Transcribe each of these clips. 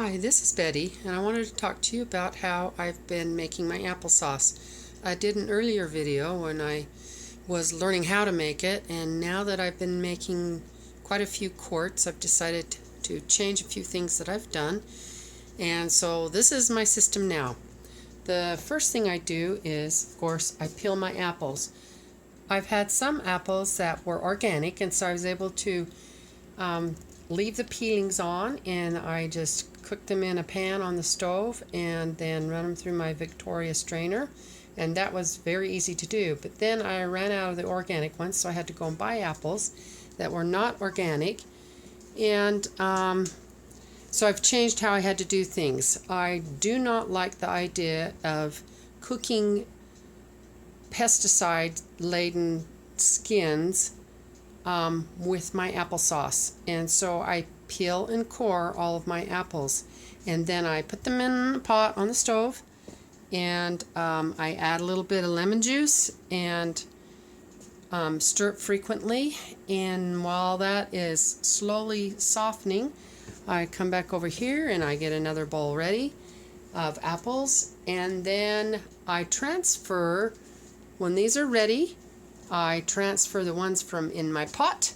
Hi, this is Betty, and I wanted to talk to you about how I've been making my applesauce. I did an earlier video when I was learning how to make it, and now that I've been making quite a few quarts, I've decided to change a few things that I've done. And so this is my system now. The first thing I do is, of course, I peel my apples. I've had some apples that were organic, and so I was able to leave the peelings on, and I just cook them in a pan on the stove and then run them through my Victoria strainer, and that was very easy to do. But then I ran out of the organic ones, so I had to go and buy apples that were not organic, and so I've changed how I had to do things. I do not like the idea of cooking pesticide-laden skins with my applesauce, and so I peel and core all of my apples, and then I put them in a pot on the stove, and I add a little bit of lemon juice and stir it frequently, and while that is slowly softening, I come back over here and I get another bowl ready of apples, and then I transfer, when these are ready, I transfer the ones from in my pot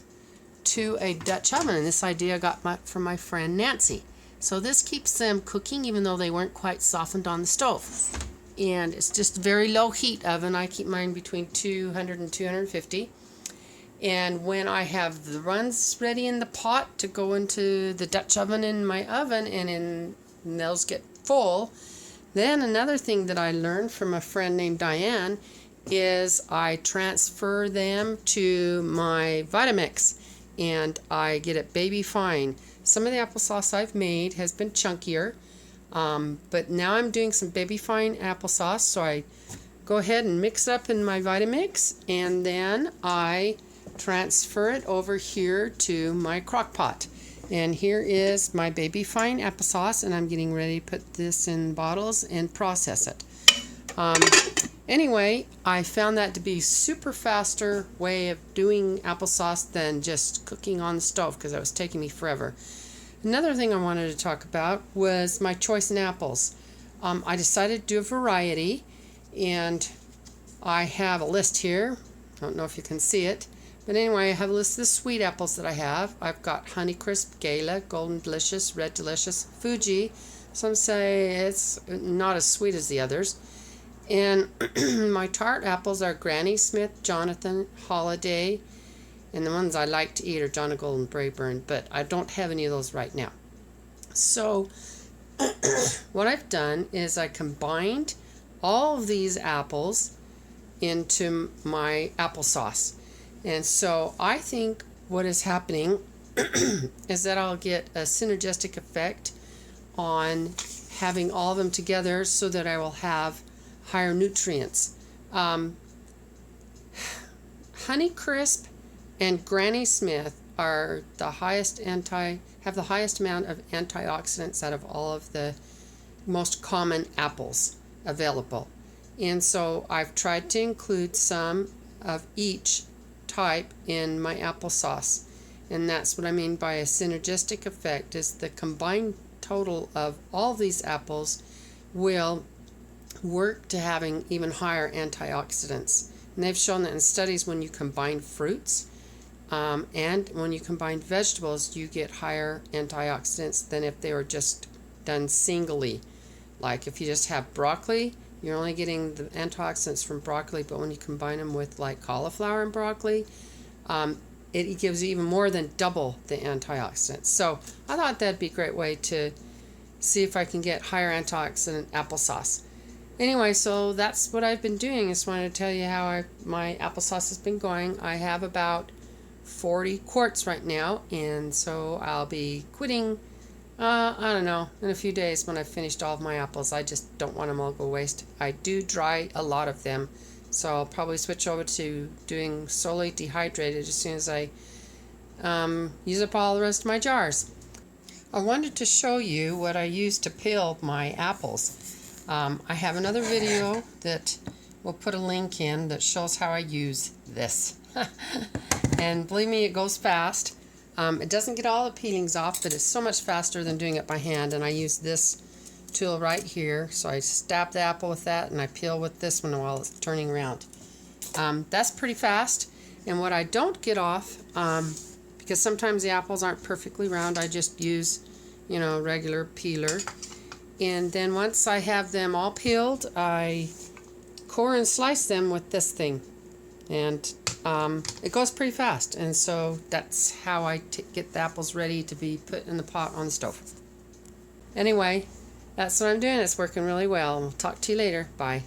to a Dutch oven, and this idea I got from my friend Nancy. So this keeps them cooking even though they weren't quite softened on the stove. And it's just a very low heat oven. I keep mine between 200 and 250. And when I have the ones ready in the pot to go into the Dutch oven in my oven, and those get full, then another thing that I learned from a friend named Diane is I transfer them to my Vitamix, and I get it baby fine. Some of the applesauce I've made has been chunkier, but now I'm doing some baby fine applesauce, so I go ahead and mix up in my Vitamix, and then I transfer it over here to my crock pot. And here is my baby fine applesauce, and I'm getting ready to put this in bottles and process it. Anyway, I found that to be super faster way of doing applesauce than just cooking on the stove, because that was taking me forever. Another thing I wanted to talk about was my choice in apples. I decided to do a variety, and I have a list here. I don't know if you can see it, but anyway, I have a list of the sweet apples that I have. I've got Honeycrisp, Gala, Golden Delicious, Red Delicious, Fuji. Some say it's not as sweet as the others. And my tart apples are Granny Smith, Jonathan, Holiday, and the ones I like to eat are John Gold and Brayburn, but I don't have any of those right now. So what I've done is I combined all of these apples into my applesauce. And so I think what is happening is that I'll get a synergistic effect on having all of them together, so that I will have higher nutrients. Honeycrisp and Granny Smith are the highest have the highest amount of antioxidants out of all of the most common apples available. And so I've tried to include some of each type in my applesauce. And that's what I mean by a synergistic effect, is the combined total of all these apples will work to having even higher antioxidants. And they've shown that in studies, when you combine fruits and when you combine vegetables, you get higher antioxidants than if they were just done singly. Like if you just have broccoli, you're only getting the antioxidants from broccoli, but when you combine them with like cauliflower and broccoli, it gives you even more than double the antioxidants. So I thought that'd be a great way to see if I can get higher antioxidant applesauce. Anyway, so that's what I've been doing. I just wanted to tell you how my applesauce has been going. I have about 40 quarts right now, and so I'll be quitting, I don't know, in a few days when I've finished all of my apples. I just don't want them all go waste. I do dry a lot of them, so I'll probably switch over to doing solely dehydrated as soon as I use up all the rest of my jars. I wanted to show you what I use to peel my apples. I have another video that we'll put a link in that shows how I use this. And believe me, it goes fast. It doesn't get all the peelings off, but it's so much faster than doing it by hand, and I use this tool right here. So I stab the apple with that, and I peel with this one while it's turning around. That's pretty fast. And what I don't get off, because sometimes the apples aren't perfectly round, I just use, regular peeler. And then once I have them all peeled, I core and slice them with this thing. And it goes pretty fast. And so that's how I get the apples ready to be put in the pot on the stove. Anyway, that's what I'm doing. It's working really well. We'll talk to you later. Bye.